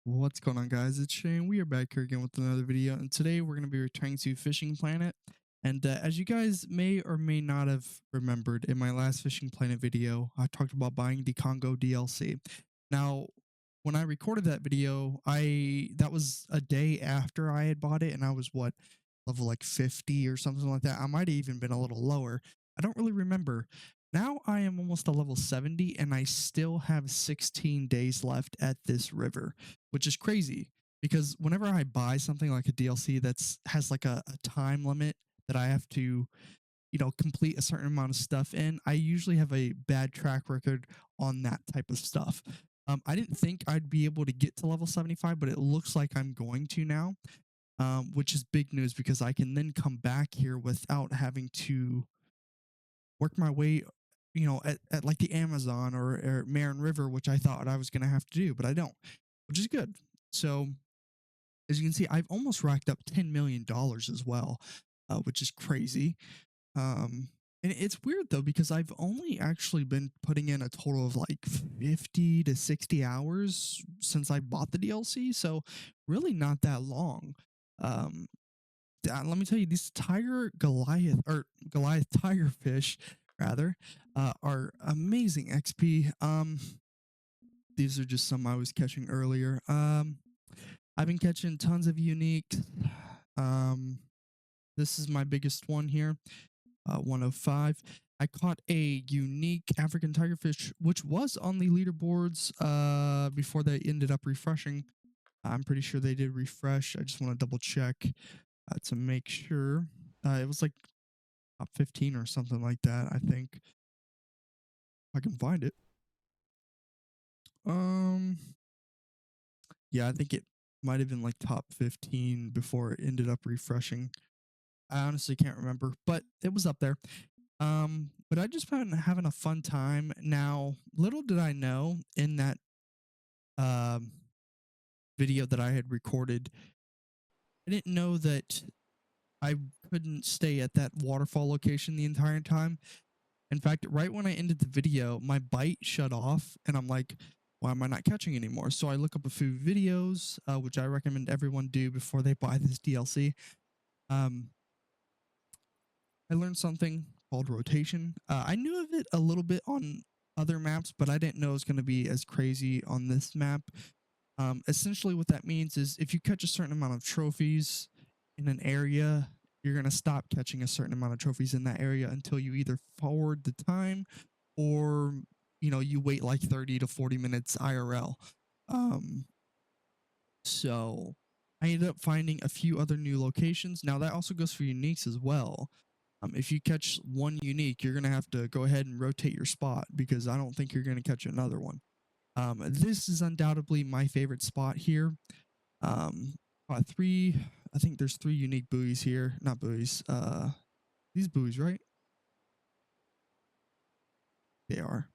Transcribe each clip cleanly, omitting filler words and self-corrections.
What's going on, guys? It's Shane. We are back here again with another video, and today we're going to be returning to Fishing Planet. And as you guys may or may not have remembered, in my last Fishing Planet video, I talked about buying the Congo DLC. Now, when I recorded that video, that was a day after I had bought it, and I was level like 50 or something like that. I might have even been a little lower. I don't really remember. Now I am almost a level 70 and I still have 16 days left at this river, which is crazy because whenever I buy something like a DLC that's has like a time limit that I have to, complete a certain amount of stuff in, I usually have a bad track record on that type of stuff. I didn't think I'd be able to get to level 75, but it looks like I'm going to now, which is big news because I can then come back here without having to work my way, at like the Amazon or Marin River, which I thought I was going to have to do, but I don't, which is good. So as you can see, I've almost racked up $10 million as well, which is crazy. And it's weird though, because I've only actually been putting in a total of like 50 to 60 hours since I bought the DLC. So really not that long. Um, Let me tell you, these tiger Goliath or Goliath tiger fish, rather, are amazing XP. These are just some I was catching earlier. I've been catching tons of unique. Um, this is my biggest one here, 105. I caught a unique African tigerfish, which was on the leaderboards before they ended up refreshing. I'm pretty sure they did refresh. I just want to double check to make sure. It was like top 15 or something like that, I think. If I can find it. Um, yeah, I think it might have been like top 15 before it ended up refreshing. I honestly can't remember, but it was up there. But I just been having a fun time. Now, little did I know in that um video that I had recorded, I didn't know that I couldn't stay at that waterfall location the entire time. In fact, right when I ended the video, my bite shut off, and I'm like, why am I not catching anymore? So I look up a few videos, which I recommend everyone do before they buy this DLC. Um, I learned something called rotation. I knew of it a little bit on other maps, but I didn't know it was going to be as crazy on this map. Essentially, what that means is if you catch a certain amount of trophies in an area, you're going to stop catching a certain amount of trophies in that area until you either forward the time or you wait like 30 to 40 minutes IRL. Um, so I ended up finding a few other new locations. Now that also goes for uniques as well. If you catch one unique, you're gonna have to go ahead and rotate your spot because I don't think you're gonna catch another one. This is undoubtedly my favorite spot here. Um, three, I think there's three unique buoys here. Not buoys. These buoys, right? They are.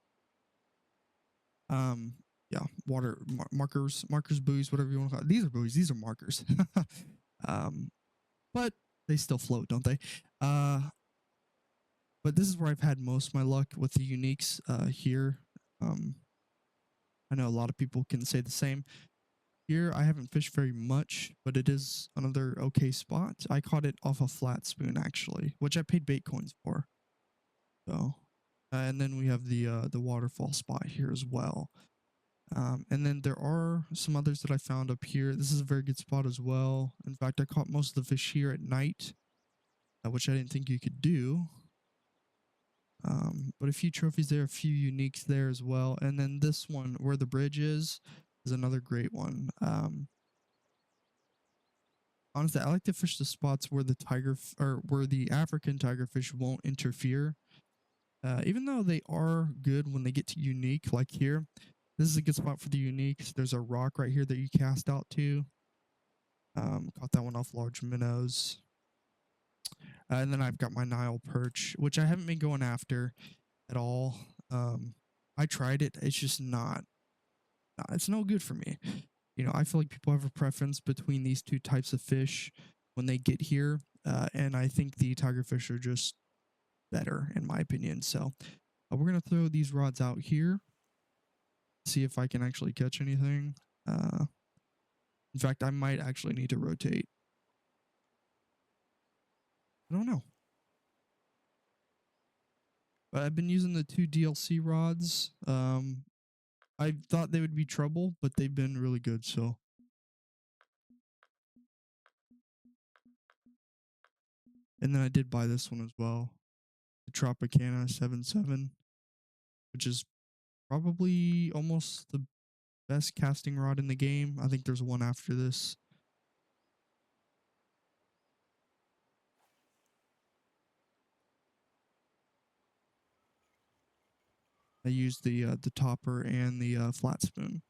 Um, yeah, water markers, buoys, whatever you want to call it. These are buoys. These are markers. um, but they still float, don't they? But this is where I've had most of my luck with the uniques here. I know a lot of people can say the same. Here, I haven't fished very much, but it is another okay spot. I caught it off a flat spoon, actually, which I paid bait coins for. So, and then we have the waterfall spot here as well. And then there are some others that I found up here. This is a very good spot as well. In fact, I caught most of the fish here at night, which I didn't think you could do. But a few trophies there, a few uniques there as well. And then this one where the bridge is another great one. Honestly, I like to fish the spots where where the African tigerfish won't interfere. Even though they are good when they get to unique, like here, this is a good spot for the uniques. There's a rock right here that you cast out to. Caught that one off large minnows. And then I've got my Nile perch, which I haven't been going after at all. I tried it. It's just it's no good for me. I feel like people have a preference between these two types of fish when they get here. And I think the tigerfish are just better in my opinion. So we're going to throw these rods out here. See if I can actually catch anything. In fact, I might actually need to rotate. I don't know. But I've been using the 2 DLC rods. I thought they would be trouble, but they've been really good, so. And then I did buy this one as well. The Tropicana 77, which is probably almost the best casting rod in the game. I think there's one after this. I used the topper and the flat spoon.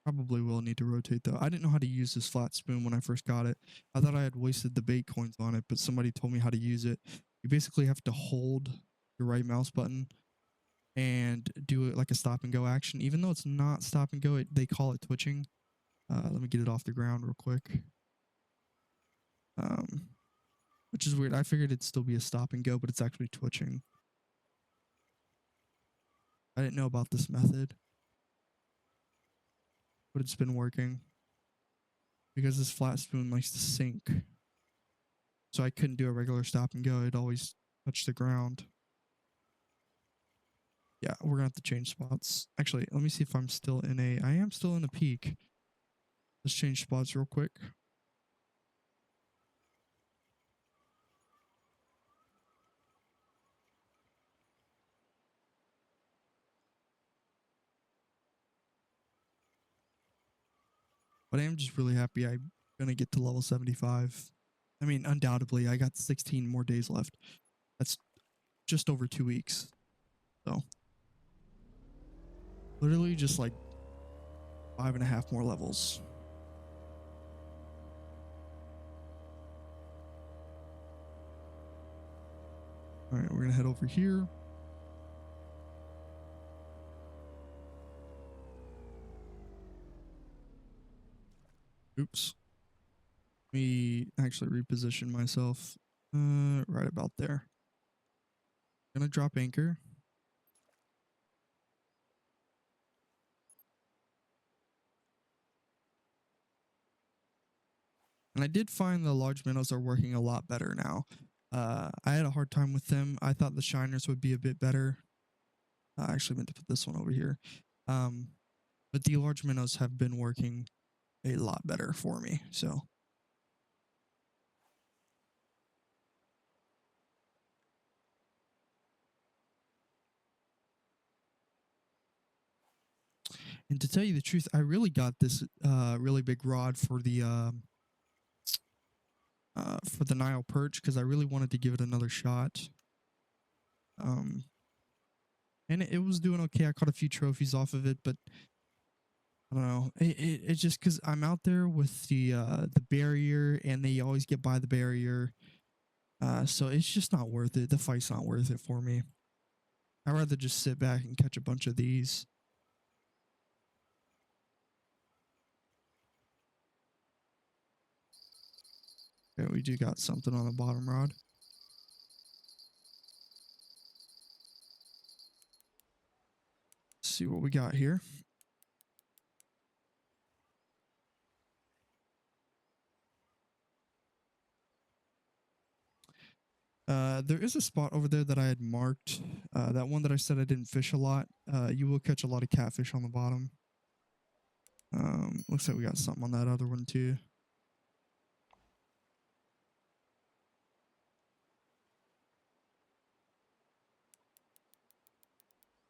Probably will need to rotate though. I didn't know how to use this flat spoon when I first got it. I thought I had wasted the bait coins on it, but somebody told me how to use it. You basically have to hold your right mouse button and do it like a stop and go action. Even though it's not stop and go, they call it twitching. Let me get it off the ground real quick. Which is weird. I figured it'd still be a stop and go, but it's actually twitching. I didn't know about this method, but it's been working because this flat spoon likes to sink. So I couldn't do a regular stop and go. It'd always touch the ground. Yeah, we're gonna have to change spots. Actually, let me see if I'm still in a. I am still in a peak. Let's change spots real quick. But I am just really happy I'm gonna get to level 75. I mean, undoubtedly, I got 16 more days left. That's just over 2 weeks. So literally just like 5.5 more levels. All right, we're gonna head over here. Oops. Let me actually reposition myself right about there. Gonna drop anchor. And I did find the large minnows are working a lot better now. I had a hard time with them. I thought the shiners would be a bit better. I actually meant to put this one over here. But the large minnows have been working a lot better for me. So. And to tell you the truth, I really got this really big rod for the Nile perch because I really wanted to give it another shot. And it was doing okay. I caught a few trophies off of it, but I don't know. It's just because I'm out there with the barrier, and they always get by the barrier. So it's just not worth it. The fight's not worth it for me. I'd rather just sit back and catch a bunch of these. Okay, we do got something on the bottom rod. Let's see what we got here. There is a spot over there that I had marked. That one that I said I didn't fish a lot. You will catch a lot of catfish on the bottom. Looks like we got something on that other one too.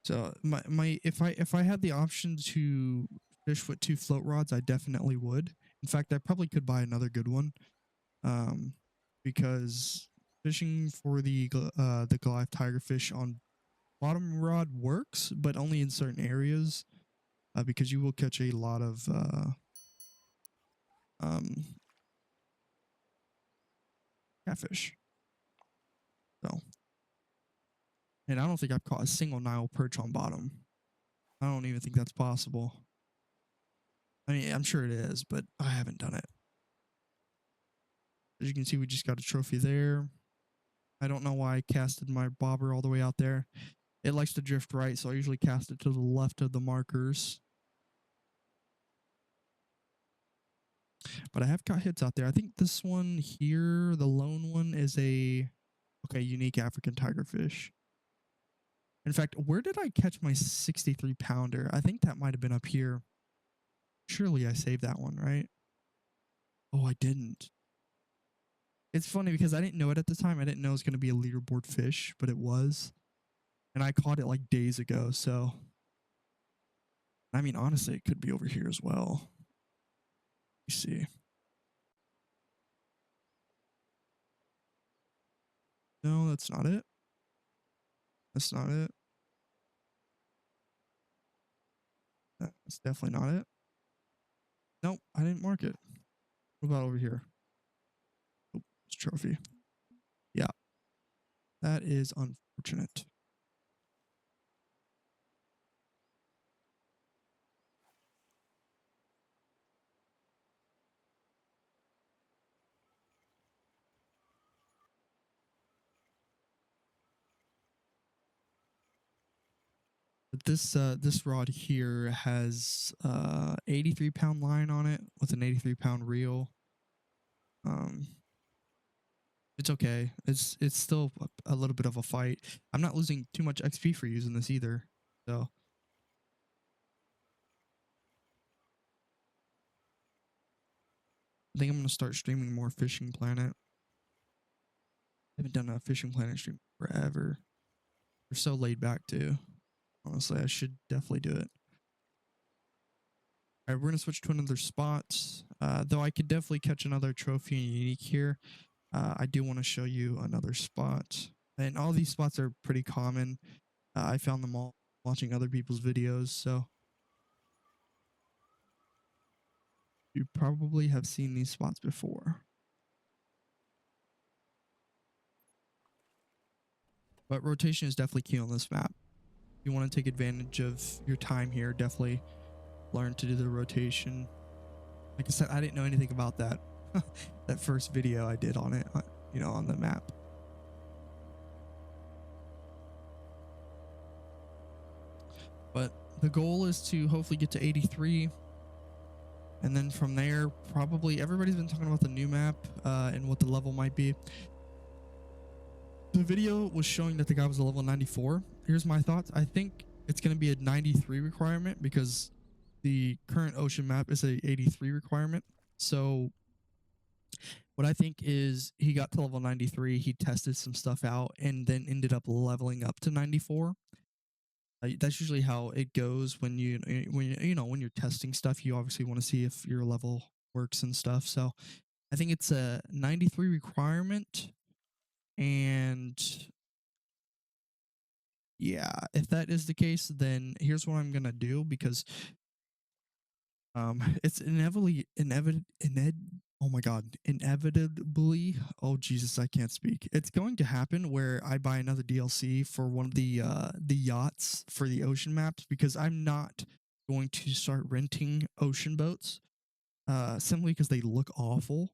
So if I had the option to fish with 2 float rods, I definitely would. In fact, I probably could buy another good one. Because fishing for the Goliath tigerfish on bottom rod works, but only in certain areas, because you will catch a lot of catfish. So, and I don't think I've caught a single Nile perch on bottom. I don't even think that's possible. I mean, I'm sure it is, but I haven't done it. As you can see, we just got a trophy there. I don't know why I casted my bobber all the way out there. It likes to drift right, so I usually cast it to the left of the markers. But I have got hits out there. I think this one here, the lone one, is a unique African tigerfish. In fact, where did I catch my 63 pounder? I think that might have been up here. Surely I saved that one, right? Oh, I didn't. It's funny because I didn't know it at the time. I didn't know it was going to be a leaderboard fish, but it was. And I caught it like days ago. So, I mean, honestly, it could be over here as well. You see. No, that's not it. That's not it. That's definitely not it. Nope, I didn't mark it. What about over here? Oh, it's a trophy. Yeah, that is unfortunate. But this rod here has 83-pound line on it with an 83-pound reel. It's okay. It's still a little bit of a fight. I'm not losing too much XP for using this either. So I think I'm gonna start streaming more Fishing Planet. I haven't done a Fishing Planet stream forever. They're so laid back too. Honestly, I should definitely do it. All right, we're gonna switch to another spot. Though I could definitely catch another trophy and unique here. I do want to show you another spot, and all these spots are pretty common. I found them all watching other people's videos, so you probably have seen these spots before. But rotation is definitely key on this map. If you want to take advantage of your time here, definitely learn to do the rotation. Like I said, I didn't know anything about that. That first video I did on it, on the map. But the goal is to hopefully get to 83. And then from there, probably everybody's been talking about the new map and what the level might be. The video was showing that the guy was a level 94. Here's my thoughts. I think it's going to be a 93 requirement because the current ocean map is a 83 requirement. So what I think is he got to level 93, he tested some stuff out, and then ended up leveling up to 94. That's usually how it goes when you're testing stuff. You obviously want to see if your level works and stuff. So I think it's a 93 requirement, and yeah, if that is the case, then here's what I'm gonna do, because it's inevitably, oh Jesus, I can't speak. It's going to happen where I buy another DLC for one of the yachts for the ocean maps, because I'm not going to start renting ocean boats simply because they look awful.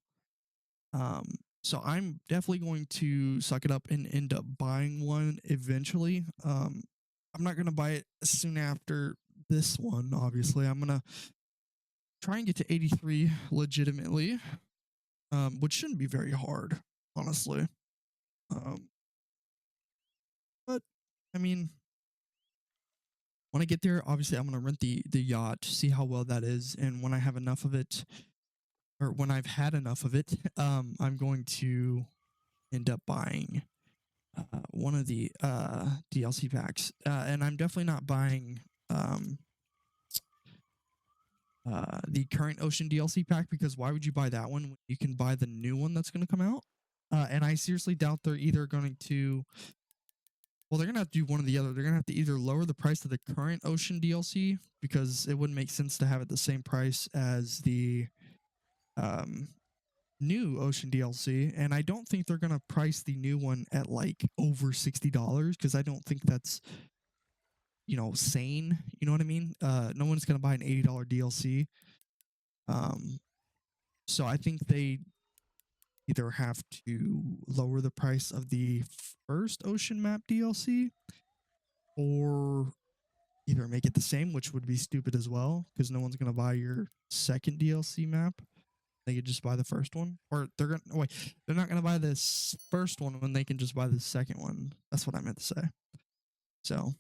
So I'm definitely going to suck it up and end up buying one eventually. I'm not going to buy it soon after this one, obviously. I'm going to try and get to 83 legitimately, which shouldn't be very hard, honestly. But, I mean, when I get there, obviously I'm going to rent the yacht, see how well that is, and when I have enough of it, or when I've had enough of it, I'm going to end up buying one of the DLC packs, and I'm definitely not buying the current Ocean DLC pack, because why would you buy that one when you can buy the new one that's going to come out? And I seriously doubt they're either going to, well, they're going to have to do one or the other. They're going to have to either lower the price of the current Ocean DLC, because it wouldn't make sense to have it the same price as the new Ocean DLC, and I don't think they're gonna price the new one at like over $60, because I don't think that's sane. You know what I mean? No one's gonna buy an $80 DLC. So I think they either have to lower the price of the first ocean map DLC or either make it the same, which would be stupid as well because no one's going to buy your second DLC map. They could just buy the first one, or they're going to wait. They're not going to buy this first one when they can just buy the second one. That's what I meant to say. So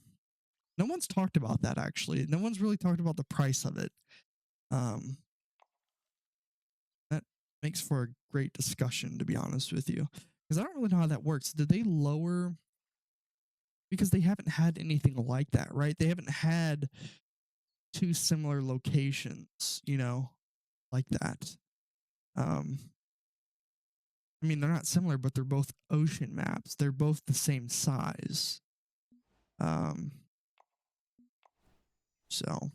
no one's talked about that actually. No one's really talked about the price of it. Um, that makes for a great discussion, to be honest with you, because I don't really know how that works. Did they lower? Because they haven't had anything like that, right? They haven't had two similar locations, like that. Um, I mean, they're not similar, but they're both ocean maps. They're both the same size. Um, so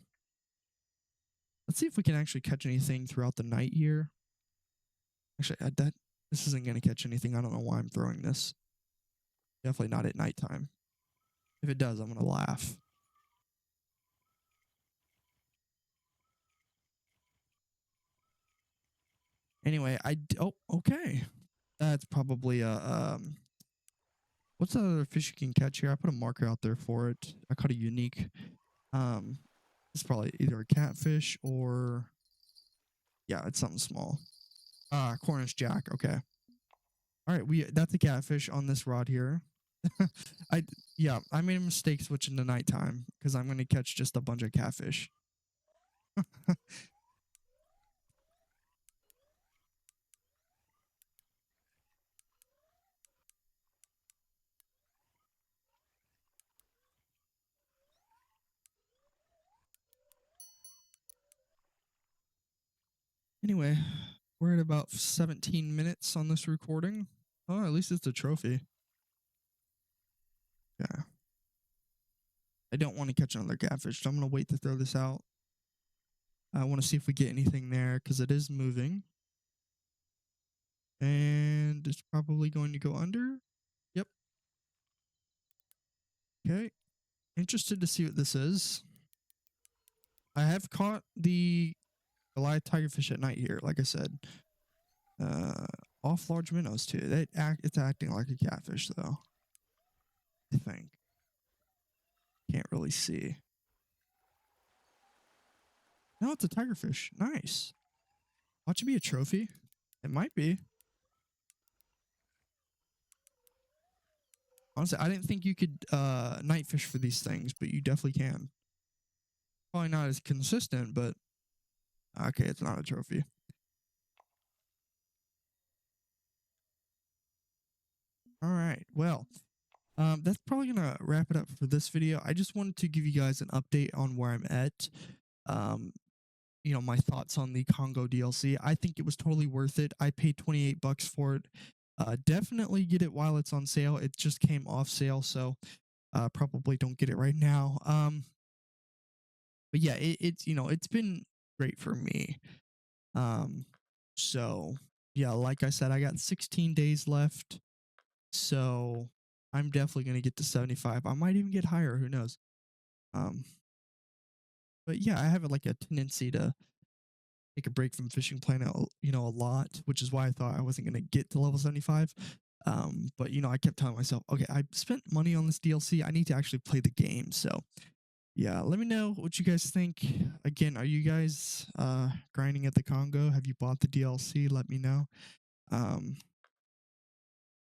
let's see if we can actually catch anything throughout the night here. Actually, this isn't going to catch anything. I don't know why I'm throwing this. Definitely not at nighttime. If it does, I'm going to laugh. Anyway, oh, okay. That's probably a what's the other fish you can catch here? I put a marker out there for it. I caught a unique. It's probably either a catfish or yeah, it's something small. Cornish jack. Okay. All right, that's a catfish on this rod here. I made a mistake switching to nighttime because I'm gonna catch just a bunch of catfish. Anyway, we're at about 17 minutes on this recording. Oh, at least it's a trophy. Yeah. I don't want to catch another catfish, so I'm going to wait to throw this out. I want to see if we get anything there because it is moving. And it's probably going to go under. Yep. Okay. Interested to see what this is. I have caught the Goliath tigerfish at night here, like I said. Off large minnows too. It's acting like a catfish though. I think. Can't really see. No, it's a tigerfish. Nice. Watch it be a trophy. It might be. Honestly, I didn't think you could night fish for these things, but you definitely can. Probably not as consistent, but okay, it's not a trophy. All right. Well, that's probably gonna wrap it up for this video. I just wanted to give you guys an update on where I'm at. My thoughts on the Congo DLC. I think it was totally worth it. I paid 28 bucks for it. Definitely get it while it's on sale. It just came off sale, so probably don't get it right now. But yeah, it's been great for me. So yeah, like I said, I got 16 days left. So I'm definitely gonna get to 75. I might even get higher, who knows? But yeah, I have like a tendency to take a break from Fishing Planet, a lot, which is why I thought I wasn't gonna get to level 75. But I kept telling myself, okay, I spent money on this DLC. I need to actually play the game. So yeah, let me know what you guys think. Again, are you guys grinding at the Congo? Have you bought the DLC? Let me know.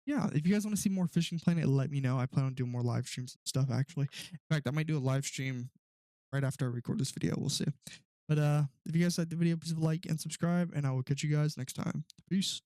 Yeah, if you guys want to see more Fishing Planet, let me know. I plan on doing more live streams and stuff actually. In fact, I might do a live stream right after I record this video. We'll see. But if you guys like the video, please like and subscribe, and I will catch you guys next time. Peace.